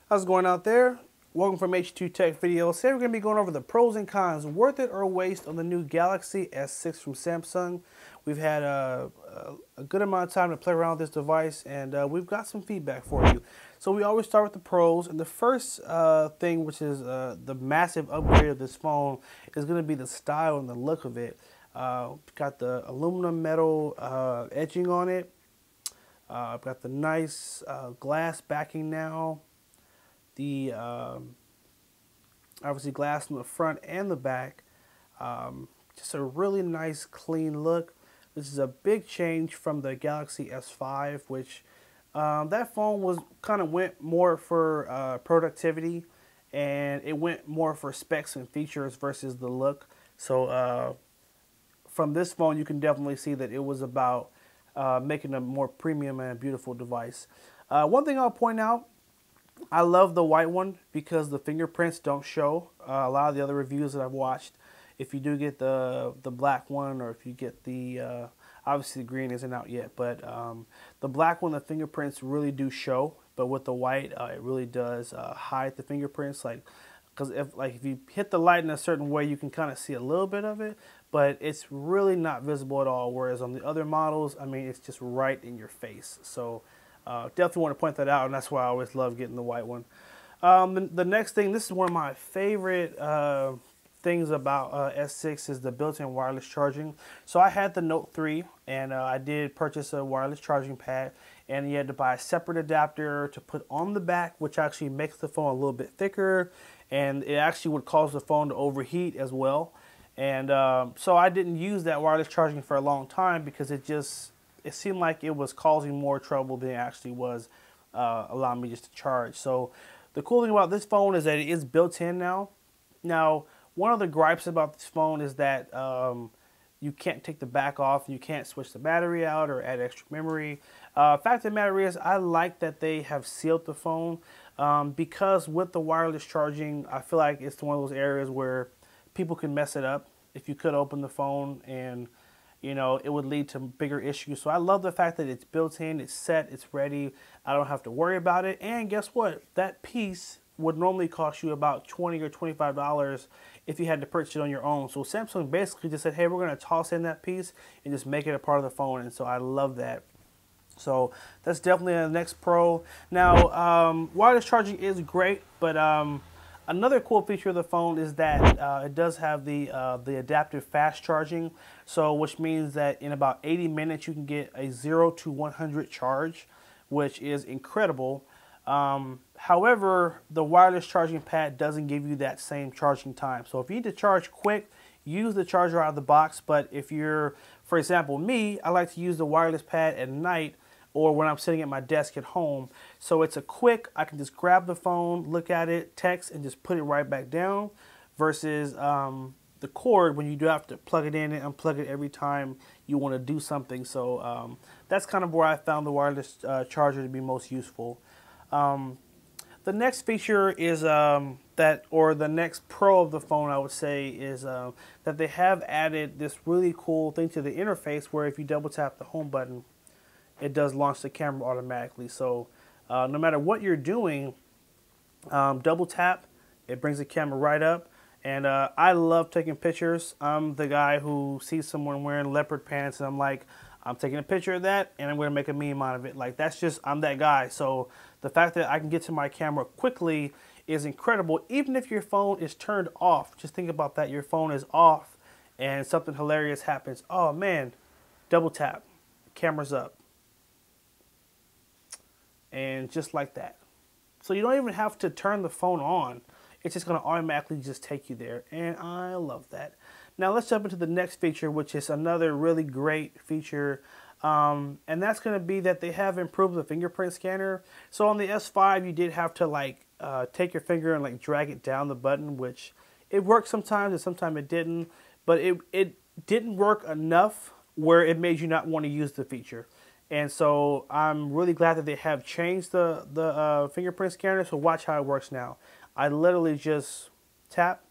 How's it going out there? Welcome from H2TechVideos. Today we're going to be going over the pros and cons, worth it or waste, on the new Galaxy S6 from Samsung. We've had a good amount of time to play around with this device, and we've got some feedback for you. So we always start with the pros, and the first thing, which is the massive upgrade of this phone, is going to be the style and the look of it. Got the aluminum metal edging on it. I've got the nice glass backing now. The obviously glass on the front and the back. Just a really nice clean look. This is a big change from the Galaxy S5, which that phone was went more for productivity, and it went more for specs and features versus the look. So from this phone, you can definitely see that it was about making a more premium and beautiful device. One thing I'll point out, I love the white one because the fingerprints don't show. A lot of the other reviews that I've watched, if you do get the black one, or if you get the, obviously the green isn't out yet, but the black one, the fingerprints really do show. But with the white, it really does hide the fingerprints. Because if you hit the light in a certain way, you can kind of see a little bit of it, but it's really not visible at all. Whereas on the other models, I mean, it's just right in your face. So definitely want to point that out, and that's why I always love getting the white one. The next thing, this is one of my favorite things about S6, is the built-in wireless charging. So I had the Note 3, and I did purchase a wireless charging pad, and you had to buy a separate adapter to put on the back, which actually makes the phone a little bit thicker, and it actually would cause the phone to overheat as well. And so I didn't use that wireless charging for a long time because it seemed like it was causing more trouble than it actually was allowing me just to charge. So the cool thing about this phone is that it is built in now. Now, one of the gripes about this phone is that you can't take the back off, you can't switch the battery out or add extra memory. Fact of the matter is, I like that they have sealed the phone because with the wireless charging, I feel like it's one of those areas where people can mess it up. If you could open the phone, and it would lead to bigger issues. So I love the fact that it's built in, it's set, it's ready. I don't have to worry about it. And guess what? That piece would normally cost you about $20 or $25 if you had to purchase it on your own. So Samsung basically just said, hey, we're going to toss in that piece and just make it a part of the phone. And so I love that. So that's definitely the next pro. Now, wireless charging is great, but another cool feature of the phone is that it does have the adaptive fast charging. So which means that in about 80 minutes you can get a 0 to 100 charge, which is incredible. However, the wireless charging pad doesn't give you that same charging time. So if you need to charge quick, use the charger out of the box. But if you're, for example, me, I like to use the wireless pad at night or when I'm sitting at my desk at home. So it's a quick, I can just grab the phone, look at it, text, and just put it right back down, versus the cord, when you do have to plug it in and unplug it every time you want to do something. So that's kind of where I found the wireless charger to be most useful. The next feature is the next pro of the phone, I would say, is that they have added this really cool thing to the interface where if you double tap the home button, it does launch the camera automatically. So no matter what you're doing, double tap, it brings the camera right up. And I love taking pictures. I'm the guy who sees someone wearing leopard pants, and I'm like, I'm taking a picture of that, and I'm going to make a meme out of it. Like, that's just, I'm that guy. So the fact that I can get to my camera quickly is incredible. Even if your phone is turned off, just think about that. Your phone is off and something hilarious happens. Oh man, double tap, camera's up. And just like that. So you don't even have to turn the phone on. It's just going to automatically just take you there. And I love that. Now let's jump into the next feature, which is another really great feature. And that's going to be that they have improved the fingerprint scanner. So on the S5, you did have to take your finger and drag it down the button, which it worked sometimes and sometimes it didn't. But it didn't work enough where it made you not want to use the feature. And so I'm really glad that they have changed the fingerprint scanner. So watch how it works now. I literally just tap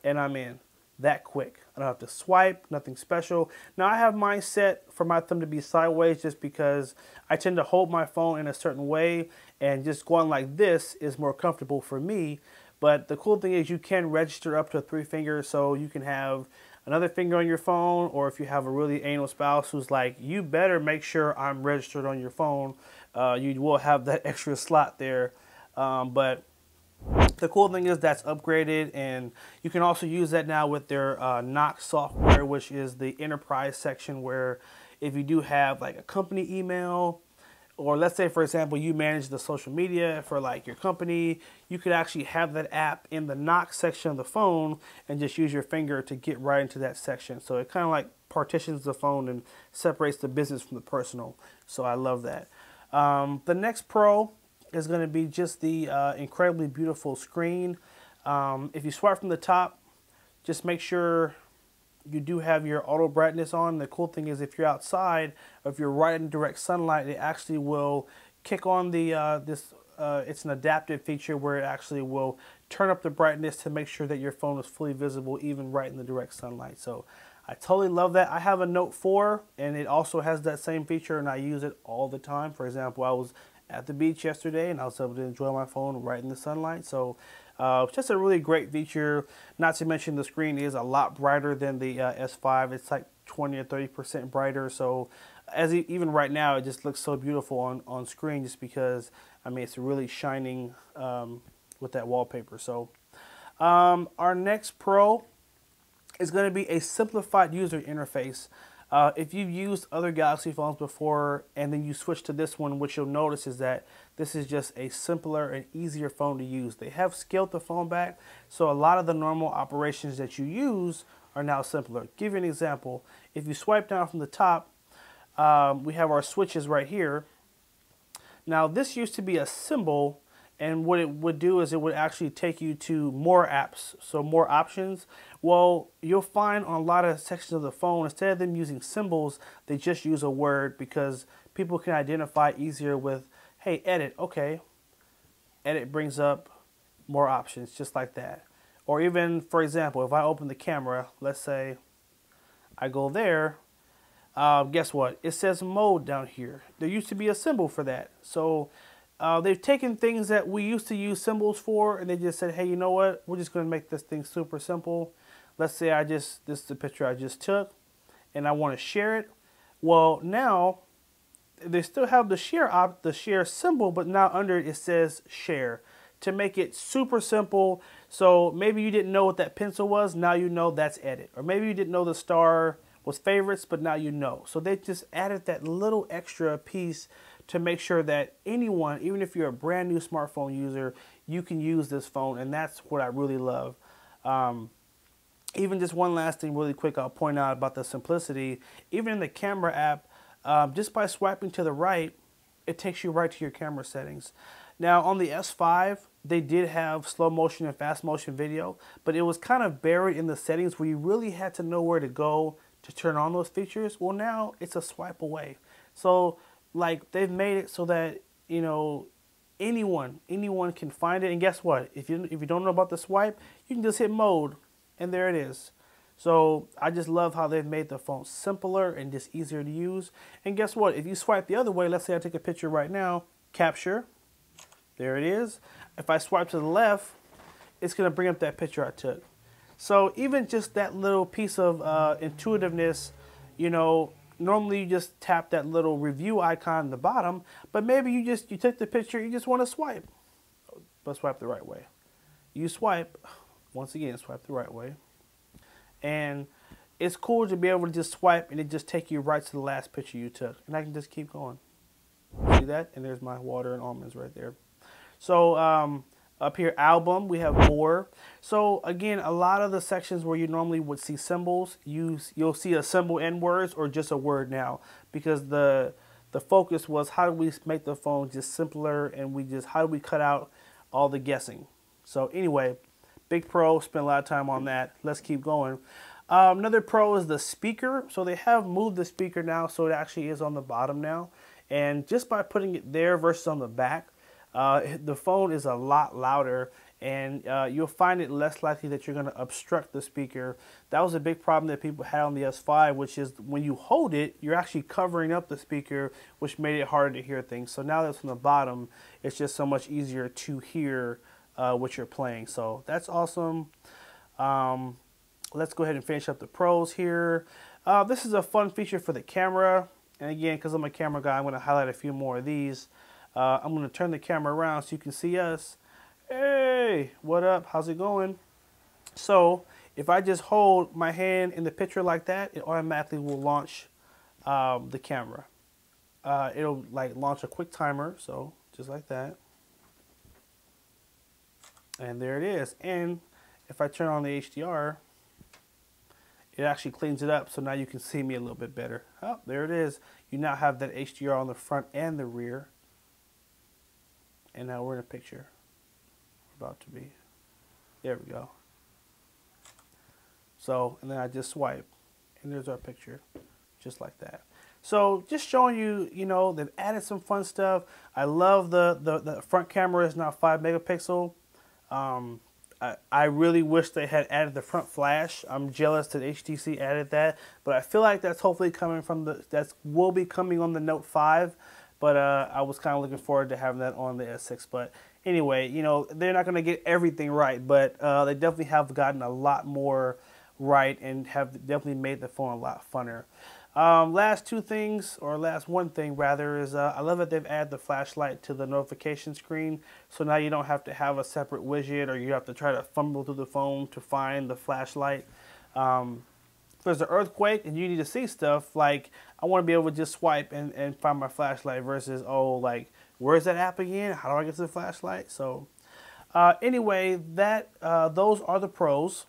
and I'm in. That quick. I don't have to swipe, nothing special. Now I have mine set for my thumb to be sideways just because I tend to hold my phone in a certain way, and just going like this is more comfortable for me. But the cool thing is you can register up to 3 fingers, so you can have another finger on your phone, or if you have a really anal spouse who's like, you better make sure I'm registered on your phone, you will have that extra slot there. But the cool thing is that's upgraded, and you can also use that now with their Knox software, which is the enterprise section, where if you do have like a company email, or let's say, for example, you manage the social media for like your company, you could actually have that app in the Knox section of the phone and just use your finger to get right into that section. So it kind of like partitions the phone and separates the business from the personal. So I love that. The next pro is going to be just the incredibly beautiful screen. If you swipe from the top, just make sure you do have your auto brightness on. The cool thing is if you're outside, or if you're right in direct sunlight, it actually will kick on the it's an adaptive feature where it actually will turn up the brightness to make sure that your phone is fully visible even right in the direct sunlight. So I totally love that. I have a Note 4 and it also has that same feature, and I use it all the time. For example, I was at the beach yesterday and I was able to enjoy my phone right in the sunlight. So just a really great feature. Not to mention the screen is a lot brighter than the S5. It's like 20 or 30% brighter. So even right now, it just looks so beautiful on screen, just because, I mean, it's really shining with that wallpaper. So our next pro is going to be a simplified user interface. If you've used other Galaxy phones before and then you switch to this one, what you'll notice is that this is just a simpler and easier phone to use. They have scaled the phone back, so a lot of the normal operations that you use are now simpler. Give you an example. If you swipe down from the top, we have our switches right here. Now this used to be a symbol, and what it would do is it would actually take you to more apps, so more options. Well, you'll find on a lot of sections of the phone, instead of them using symbols, they just use a word, because people can identify easier with, hey, edit, okay. Edit brings up more options, just like that. Or even, for example, if I open the camera, let's say I go there, guess what? It says mode down here. There used to be a symbol for that. So they've taken things that we used to use symbols for, and they just said, hey, you know what? We're just going to make this thing super simple. Let's say this is the picture I just took, and I want to share it. Well, now they still have the share symbol, but now under it says share, to make it super simple. So maybe you didn't know what that pencil was, now you know that's edit. Or maybe you didn't know the star was favorites, but now you know. So they just added that little extra piece to make sure that anyone, even if you're a brand new smartphone user, you can use this phone, and that's what I really love. Even just one last thing really quick I'll point out about the simplicity. Even in the camera app, just by swiping to the right, it takes you right to your camera settings. Now on the S5, they did have slow motion and fast motion video, but it was kind of buried in the settings where you really had to know where to go to turn on those features. Well, now it's a swipe away. So like, they've made it so that, you know, anyone can find it. And guess what? If you don't know about the swipe, you can just hit mode, and there it is. So I just love how they've made the phone simpler and just easier to use. And guess what? If you swipe the other way, let's say I take a picture right now, capture, there it is. If I swipe to the left, it's going to bring up that picture I took. So even just that little piece of intuitiveness, you know, normally you just tap that little review icon in the bottom, but maybe you took the picture, you just want to swipe, but swipe the right way. You swipe, once again, swipe the right way. And it's cool to be able to just swipe and it just take you right to the last picture you took. And I can just keep going. See that? And there's my water and almonds right there. So up here, album, we have more. So again, a lot of the sections where you normally would see symbols, you'll see a symbol and words, or just a word now, because the focus was how do we make the phone just simpler, and how do we cut out all the guessing. So anyway, big pro, spent a lot of time on that. Let's keep going. Another pro is the speaker. So they have moved the speaker now, so it actually is on the bottom now. And just by putting it there versus on the back, the phone is a lot louder, and you'll find it less likely that you're going to obstruct the speaker. That was a big problem that people had on the S5, which is when you hold it, you're actually covering up the speaker, which made it harder to hear things. So now that's on the bottom, it's just so much easier to hear what you're playing. So that's awesome. Let's go ahead and finish up the pros here. This is a fun feature for the camera. And again, because I'm a camera guy, I'm going to highlight a few more of these. I'm going to turn the camera around so you can see us. Hey, what up? How's it going? So if I just hold my hand in the picture like that, it automatically will launch the camera. It'll like launch a quick timer, so just like that. And there it is. And if I turn on the HDR, it actually cleans it up, so now you can see me a little bit better. Oh, there it is. You now have that HDR on the front and the rear. And now we're in a picture. We're about to be. There we go. So, and then I just swipe, and there's our picture, just like that. So, just showing you, you know, they've added some fun stuff. I love the front camera is now 5 megapixel. I really wish they had added the front flash. I'm jealous that HTC added that, but I feel like that's hopefully coming from will be coming on the Note 5. But I was kind of looking forward to having that on the S6. But anyway, you know, they're not going to get everything right, but they definitely have gotten a lot more right and have definitely made the phone a lot funner. Last two things, or last one thing rather, is I love that they've added the flashlight to the notification screen. So now you don't have to have a separate widget, or you have to try to fumble through the phone to find the flashlight. If there's an earthquake and you need to see stuff, like I want to be able to just swipe and find my flashlight versus, oh, like, where's that app again? How do I get to the flashlight? So anyway, those are the pros.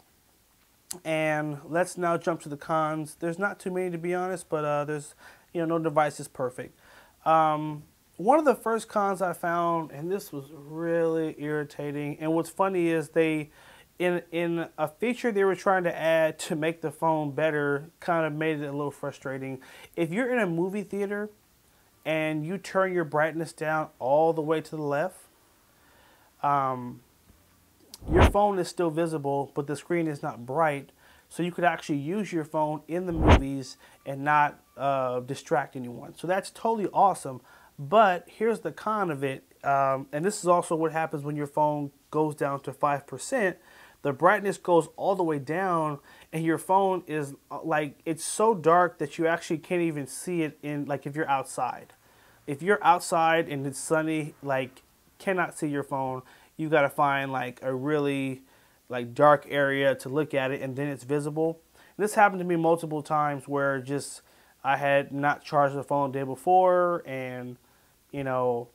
And let's now jump to the cons. There's not too many, to be honest, but there's, you know, no device is perfect. One of the first cons I found, and this was really irritating, and what's funny is in a feature they were trying to add to make the phone better, kind of made it a little frustrating. If you're in a movie theater and you turn your brightness down all the way to the left, your phone is still visible, but the screen is not bright. So you could actually use your phone in the movies and not distract anyone. So that's totally awesome. But here's the con of it. And this is also what happens when your phone goes down to 5%. The brightness goes all the way down, and your phone is like, it's so dark that you actually can't even see it in, like, if you're outside. If you're outside and it's sunny, like, cannot see your phone. You got to find like a really like dark area to look at it, and then it's visible. And this happened to me multiple times where just I had not charged the phone the day before, and you know,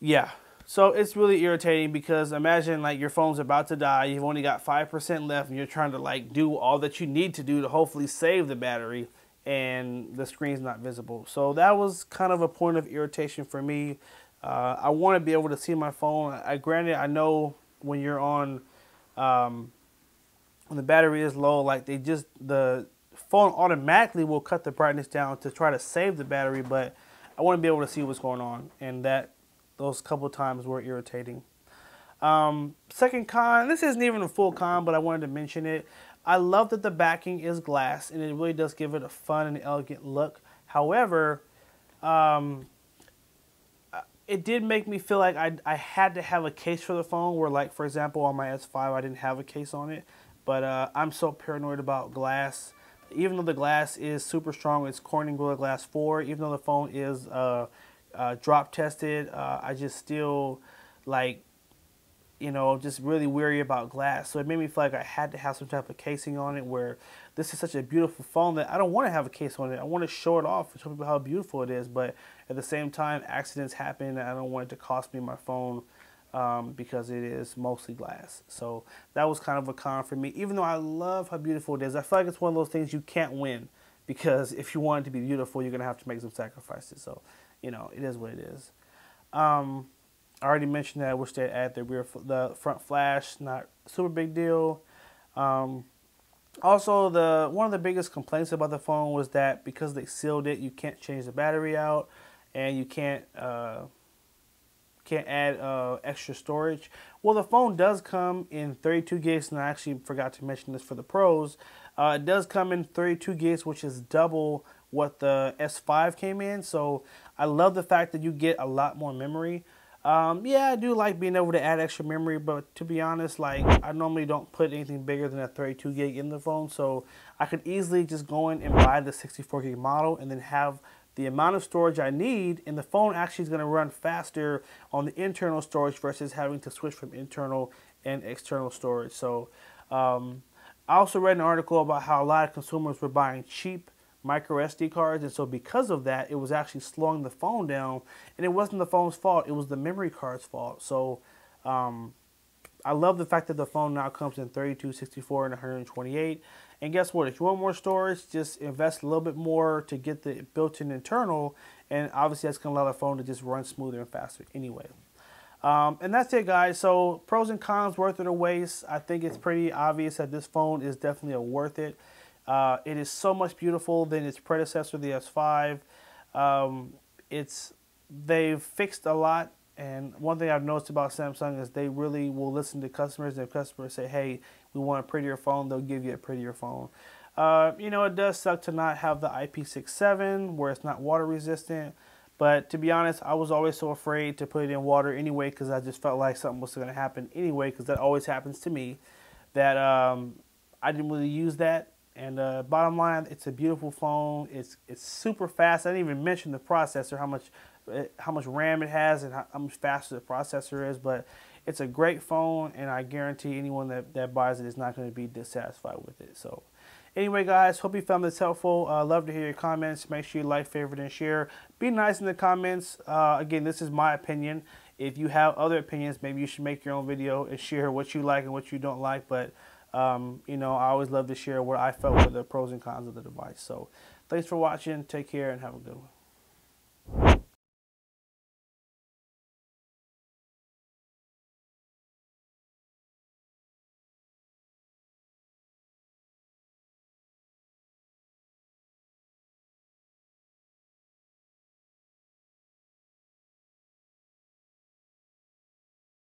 yeah. So it's really irritating because imagine like your phone's about to die, you've only got 5% left, and you're trying to like do all that you need to do to hopefully save the battery, and the screen's not visible. So that was kind of a point of irritation for me. I want to be able to see my phone. Granted, I know when you're on, when the battery is low, like the phone automatically will cut the brightness down to try to save the battery, but I want to be able to see what's going on, and those couple times were irritating. Second con, this isn't even a full con, but I wanted to mention it. I love that the backing is glass, and it really does give it a fun and elegant look. However, it did make me feel like I had to have a case for the phone, where like, for example, on my S5, I didn't have a case on it. But I'm so paranoid about glass. Even though the glass is super strong, it's Corning Gorilla Glass 4, even though the phone is drop tested, I just still, like, you know, just really weary about glass. So it made me feel like I had to have some type of casing on it, where this is such a beautiful phone that I don't want to have a case on it. I want to show it off and show people how beautiful it is. But at the same time, accidents happen, and I don't want it to cost me my phone because it is mostly glass. So that was kind of a con for me, even though I love how beautiful it is. I feel like it's one of those things you can't win, because if you want it to be beautiful, you're going to have to make some sacrifices. So, you know, it is what it is. I already mentioned that I wish they'd add the front flash. Not super big deal. Also, one of the biggest complaints about the phone was that because they sealed it, you can't change the battery out, and you can't can't add extra storage. Well, the phone does come in 32 gigs, and I actually forgot to mention this for the pros. It does come in 32 gigs, which is double what the S5 came in. So I love the fact that you get a lot more memory. Yeah, I do like being able to add extra memory, but to be honest, like, I normally don't put anything bigger than a 32 gig in the phone, so I could easily just go in and buy the 64 gig model and then have the amount of storage I need, and the phone actually is going to run faster on the internal storage versus having to switch from internal and external storage. So I also read an article about how a lot of consumers were buying cheap micro SD cards, and so because of that, it was actually slowing the phone down, and it wasn't the phone's fault, it was the memory card's fault. So I love the fact that the phone now comes in 32, 64, and 128. And guess what? If you want more storage, just invest a little bit more to get the built-in internal, and obviously that's going to allow the phone to just run smoother and faster anyway. And that's it, guys. So pros and cons, worth it or waste. I think it's pretty obvious that this phone is definitely a worth it. It is so much beautiful than its predecessor, the S5. They've fixed a lot, and one thing I've noticed about Samsung is they really will listen to customers. And if customers say, hey, we want a prettier phone, they'll give you a prettier phone. You know, it does suck to not have the IP67 where it's not water resistant. But to be honest, I was always so afraid to put it in water anyway, because I just felt like something was going to happen anyway, because that always happens to me, that I didn't really use that. And bottom line, it's a beautiful phone. It's super fast. I didn't even mention the processor, how much RAM it has and how much faster the processor is. But it's a great phone, and I guarantee anyone that buys it is not going to be dissatisfied with it. So anyway, guys, hope you found this helpful. Love to hear your comments. Make sure you like, favorite, and share. Be nice in the comments. Again, this is my opinion. If you have other opinions, maybe you should make your own video and share what you like and what you don't like. But you know, I always love to share what I felt were the pros and cons of the device. So thanks for watching. Take care and have a good one.